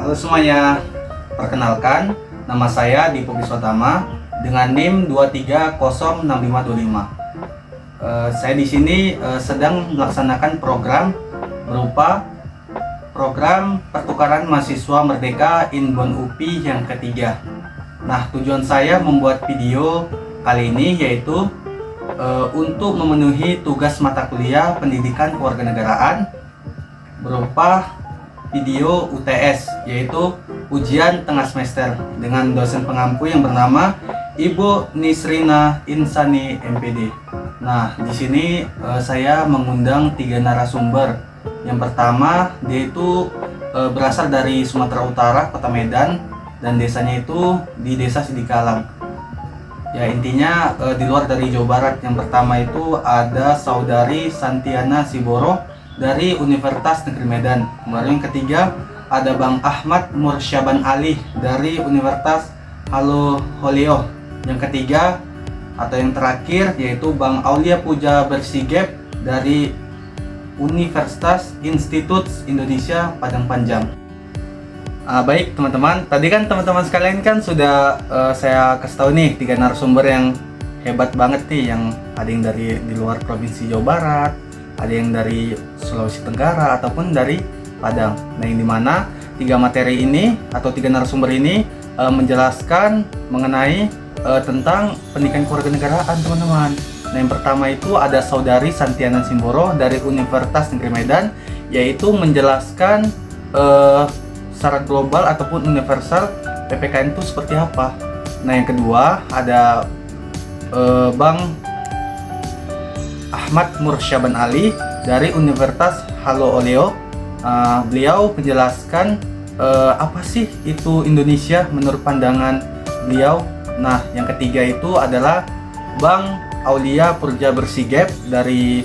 Halo semuanya, perkenalkan nama saya Dipo Biswatama dengan NIM 230525. Saya di sini sedang melaksanakan program berupa program pertukaran mahasiswa merdeka Inbon UPI yang ketiga. Nah, tujuan saya membuat video kali ini yaitu untuk memenuhi tugas mata kuliah pendidikan kewarganegaraan berupa video UTS, yaitu ujian tengah semester, dengan dosen pengampu yang bernama Ibu Nisrina Insani MPD. Nah, di sini saya mengundang 3 narasumber. Yang pertama, dia itu berasal dari Sumatera Utara, Kota Medan, dan desanya itu di Desa Sidikalang. Ya, intinya di luar dari Jawa Barat. Yang pertama itu ada Saudari Santiana Siboro dari Universitas Negeri Medan. Kemudian yang ketiga ada Bang Ahmad Mursyaban Ali dari Universitas Halo-Holeo. Yang ketiga atau yang terakhir yaitu Bang Aulia Puja Bersigep dari Universitas Institut Indonesia Padang Panjang. Baik teman-teman, tadi kan teman-teman sekalian kan sudah saya kasih tahu nih 3 narasumber yang hebat banget nih, yang ada yang dari di luar provinsi Jawa Barat, ada yang dari Sulawesi Tenggara ataupun dari Padang. Nah, yang dimana 3 materi ini atau 3 narasumber ini menjelaskan mengenai tentang pendidikan kewarganegaraan, teman-teman. Nah, yang pertama itu ada Saudari Santiana Simboro dari Universitas Negeri Medan, yaitu menjelaskan secara global ataupun universal PPKN itu seperti apa. Nah, yang kedua ada Bang Ahmad Mursyaban Ali dari Universitas Halo-Holeo. Beliau menjelaskan apa sih itu Indonesia menurut pandangan beliau. Nah, yang ketiga itu adalah Bang Aulia Puja Bersigep dari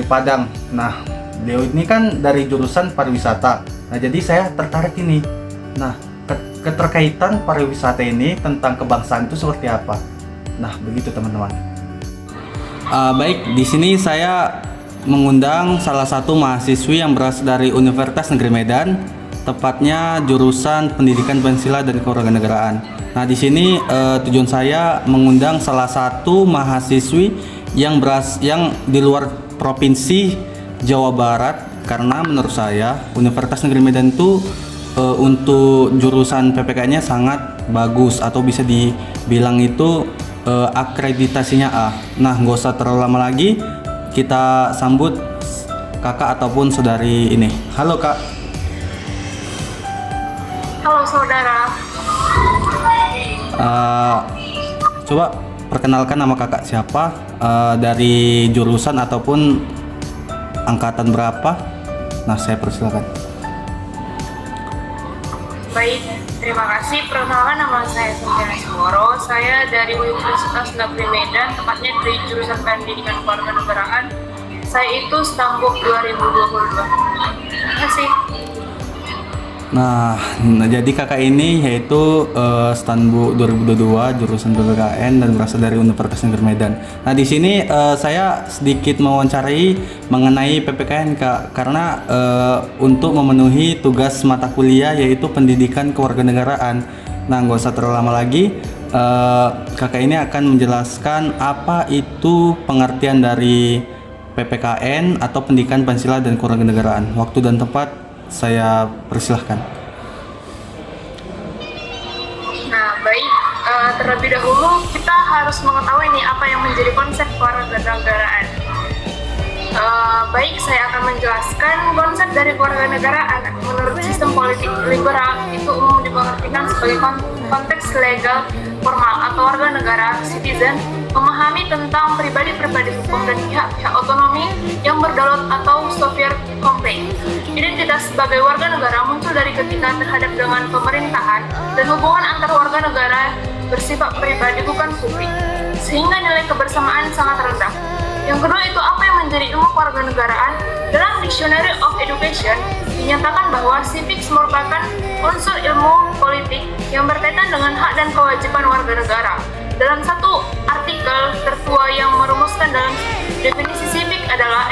Padang. Nah, beliau ini kan dari jurusan pariwisata. Nah, jadi saya tertarik ini. Nah, keterkaitan pariwisata ini tentang kebangsaan itu seperti apa? Nah, begitu teman-teman. Baik, di sini saya mengundang salah satu mahasiswi yang berasal dari Universitas Negeri Medan, tepatnya jurusan Pendidikan Pancasila dan Kewarganegaraan. Nah, di sini tujuan saya mengundang salah satu mahasiswi yang di luar provinsi Jawa Barat, karena menurut saya Universitas Negeri Medan itu untuk jurusan PPK-nya sangat bagus, atau bisa dibilang itu akreditasinya A. Nah, nggak usah terlalu lama lagi, kita sambut kakak ataupun saudari ini. Halo kak. Halo saudara. Coba perkenalkan nama kakak siapa, dari jurusan ataupun angkatan berapa. Nah, saya persilakan. Baik, terima kasih. Perkenalkan, nama saya Santiana Siboro. Saya dari Universitas Negeri Medan, tepatnya dari jurusan Pendidikan Kewarganegaraan. Saya itu Stambuk 2022. Terima kasih. Nah, jadi kakak ini yaitu Stanbu 2022 jurusan PPKN dan berasal dari Universitas Negeri Medan. Nah, di sini saya sedikit mewawancarai mengenai PPKN kak, karena untuk memenuhi tugas mata kuliah yaitu pendidikan kewarganegaraan. Nah, nggak usah terlalu lama lagi, kakak ini akan menjelaskan apa itu pengertian dari PPKN atau pendidikan Pancasila dan Kewarganegaraan. Waktu dan tempat saya persilahkan. Nah, baik. Terlebih dahulu kita harus mengetahui nih apa yang menjadi konsep kewarganegaraan. Baik, saya akan menjelaskan konsep dari kewarganegaraan. Menurut sistem politik liberal, itu umum dipengertikan sebagai konteks legal formal atau warga negara citizen memahami tentang pribadi-pribadi hukum dan pihak-pihak otonomi yang berdaulat atau sovereign complete. Identitas sebagai warga negara muncul dari ketika terhadap dengan pemerintahan dan hubungan antar warga negara bersifat pribadi bukan publik, sehingga nilai kebersamaan sangat rendah. Yang kedua itu apa yang menjadi ilmu kewarganegaraan? Dalam Dictionary of Education dinyatakan bahwa civics merupakan unsur ilmu politik yang berkaitan dengan hak dan kewajiban warga negara. Dalam satu artikel tertua yang merumuskan dalam definisi civic adalah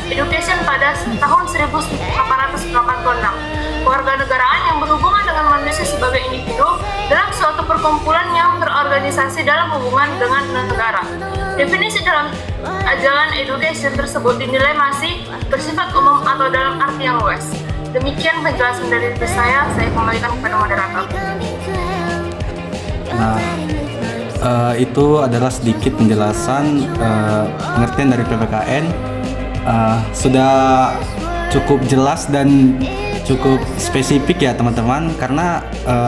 education pada tahun 1886. perkumpulan yang terorganisasi dalam hubungan dengan negara. Definisi dalam ajaran education tersebut dinilai masih bersifat umum atau dalam arti yang luas. Demikian penjelasan dari saya kembalikan kepada moderator. Nah, itu adalah sedikit penjelasan pengertian dari PPKN. Sudah cukup jelas dan cukup spesifik ya teman-teman, karena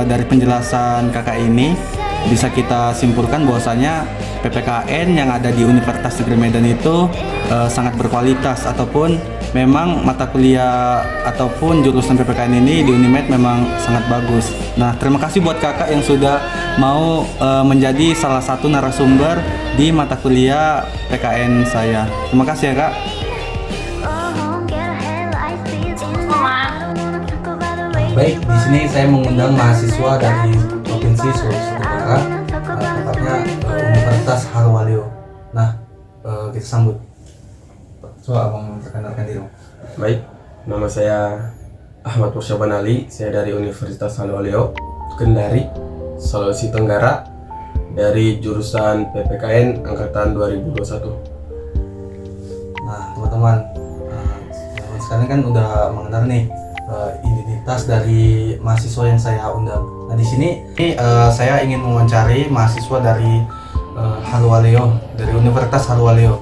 dari penjelasan kakak ini bisa kita simpulkan bahwasanya PPKN yang ada di Universitas Negeri Medan itu sangat berkualitas, ataupun memang mata kuliah ataupun jurusan PPKN ini di Unimed memang sangat bagus. Nah, terima kasih buat kakak yang sudah mau menjadi salah satu narasumber di mata kuliah PKN saya. Terima kasih ya kak. Baik, di sini saya mengundang mahasiswa dari Provinsi Sulawesi Tenggara, tepatnya Universitas Haluoleo. Nah, kita sambut. Coba abang memperkenalkan diri. Baik, nama saya Ahmad Mursyaban Ali. Saya dari Universitas Haluoleo, Kendari, Sulawesi Tenggara, dari jurusan PPKN angkatan 2021. Nah, teman-teman sekarang kan udah mengenal nih identitas dari mahasiswa yang saya undang. Nah, di sini saya ingin mewawancari mahasiswa dari Haluoleo, dari Universitas Haluoleo.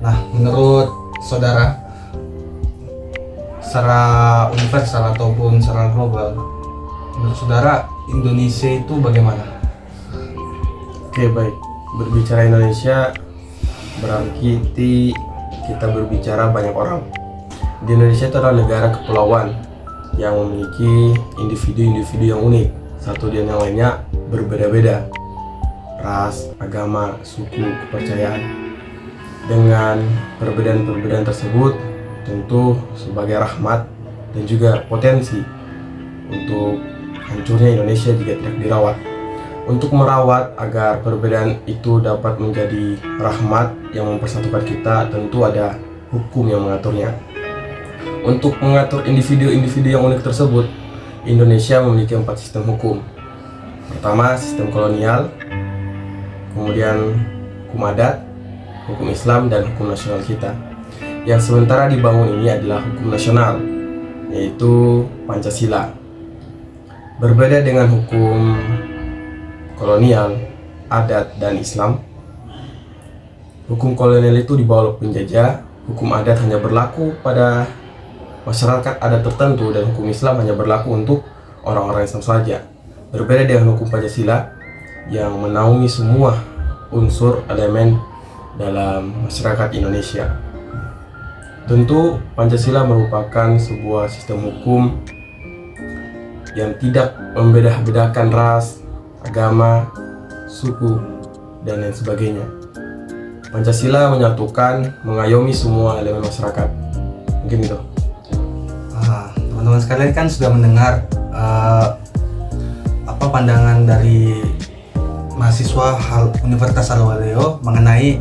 Nah, menurut saudara, secara universal ataupun secara global, menurut saudara Indonesia itu bagaimana? Oke, baik. Berbicara Indonesia berarti kita berbicara banyak orang. Di Indonesia itu adalah negara kepulauan yang memiliki individu-individu yang unik. Satu dan yang lainnya berbeda-beda, ras, agama, suku, kepercayaan. Dengan perbedaan-perbedaan tersebut tentu sebagai rahmat dan juga potensi untuk hancurnya Indonesia jika tidak dirawat. Untuk merawat agar perbedaan itu dapat menjadi rahmat yang mempersatukan kita, tentu ada hukum yang mengaturnya. Untuk mengatur individu-individu yang unik tersebut, Indonesia memiliki 4 sistem hukum. Pertama, sistem kolonial, kemudian hukum adat, hukum Islam, dan hukum nasional kita. Yang sementara dibangun ini adalah hukum nasional, yaitu Pancasila. Berbeda dengan hukum kolonial, adat, dan Islam, hukum kolonial itu dibawa oleh penjajah, hukum adat hanya berlaku pada masyarakat adat tertentu, dan hukum Islam hanya berlaku untuk orang-orang Islam saja. Berbeda dengan hukum Pancasila yang menaungi semua unsur elemen dalam masyarakat Indonesia. Tentu Pancasila merupakan sebuah sistem hukum yang tidak membedah-bedakan ras, agama, suku, dan lain sebagainya. Pancasila menyatukan, mengayomi semua elemen masyarakat. Mungkin itu. Teman-teman sekalian kan sudah mendengar apa pandangan dari mahasiswa Universitas Haluoleo mengenai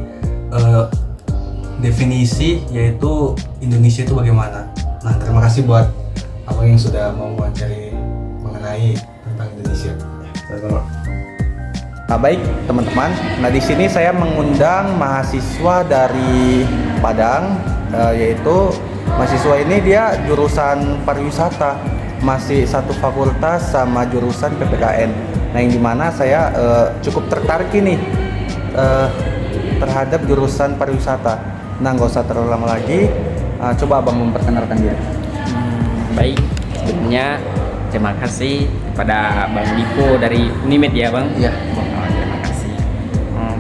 definisi yaitu Indonesia itu bagaimana. Nah, terima kasih buat abang yang sudah mau mewawancari mengenai tentang Indonesia. Nah, baik teman-teman. Nah, di sini saya mengundang mahasiswa dari Padang, yaitu mahasiswa ini dia jurusan pariwisata, masih satu fakultas sama jurusan PPKN. Nah, yang dimana saya cukup tertarik ini terhadap jurusan pariwisata. Nah, nggak usah terlalu lama lagi, coba abang memperkenalkan diri. Baik, sebelumnya terima kasih kepada Bang Diko dari Unimed ya Bang. Iya. Terima kasih.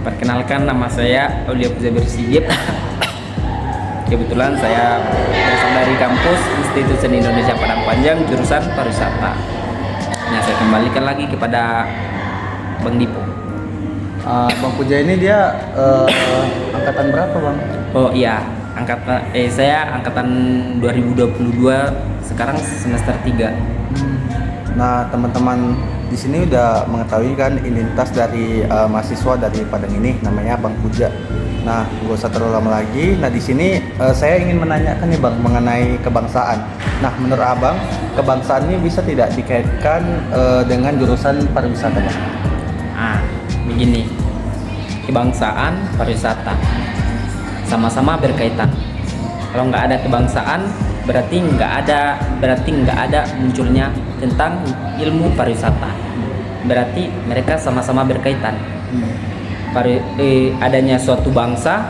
Perkenalkan, nama saya Aulia Zabir Sigit. Kebetulan saya berasal dari kampus Institut Seni Indonesia Padang Panjang, jurusan pariwisata. Nah, saya kembalikan lagi kepada Bang Dipo. Bang Puja ini dia angkatan berapa Bang? Oh iya, saya angkatan 2022, sekarang semester 3. Nah, teman-teman di sini udah mengetahui kan identitas dari mahasiswa dari Padang ini, namanya Bang Puja. Nah, gak usah terlalu lama lagi. Nah, di sini saya ingin menanyakan nih Bang mengenai kebangsaan. Nah, menurut Abang, kebangsaan ini bisa tidak dikaitkan dengan jurusan pariwisata, Bang? Begini, kebangsaan, pariwisata sama-sama berkaitan. Kalau nggak ada kebangsaan, berarti nggak ada munculnya tentang ilmu pariwisata. Berarti mereka sama-sama berkaitan. Adanya suatu bangsa,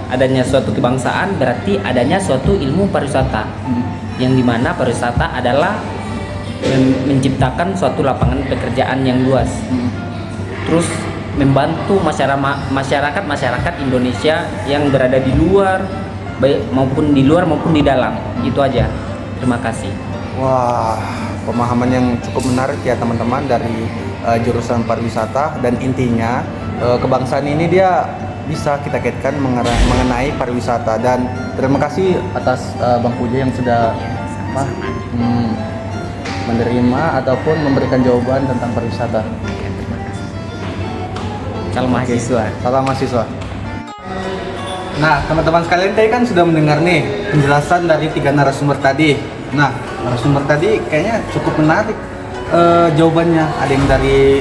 adanya suatu kebangsaan, berarti adanya suatu ilmu pariwisata. Yang dimana pariwisata adalah menciptakan suatu lapangan pekerjaan yang luas. Terus membantu masyarakat Indonesia yang berada di luar, baik maupun di luar maupun di dalam. Itu aja. Terima kasih. Wah, pemahaman yang cukup menarik ya teman-teman dari jurusan pariwisata, dan intinya kebangsaan ini dia bisa kita kaitkan mengenai pariwisata. Dan terima kasih atas Bang Puja yang sudah menerima ataupun memberikan jawaban tentang pariwisata. Salam mahasiswa. Salam mahasiswa. Nah, teman-teman sekalian tadi kan sudah mendengar nih penjelasan dari 3 narasumber tadi. Nah, narasumber tadi kayaknya cukup menarik jawabannya. Ada yang dari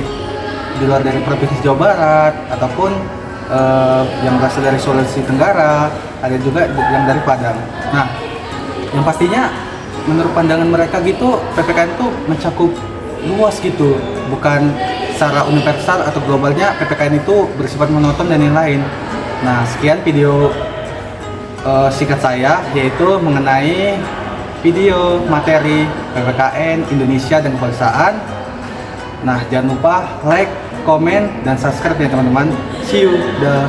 di luar dari Provinsi Jawa Barat, ataupun yang berasal dari Sulawesi Tenggara, ada juga yang dari Padang. Nah, yang pastinya menurut pandangan mereka gitu, PPKN itu mencakup luas gitu, bukan secara universal atau globalnya. PPKN itu bersifat monoton dan lain-lain. Nah, sekian video singkat saya, yaitu mengenai video materi PPKN Indonesia dan kebangsaan. Nah, jangan lupa like, komen, dan subscribe ya teman-teman. See you. Dah.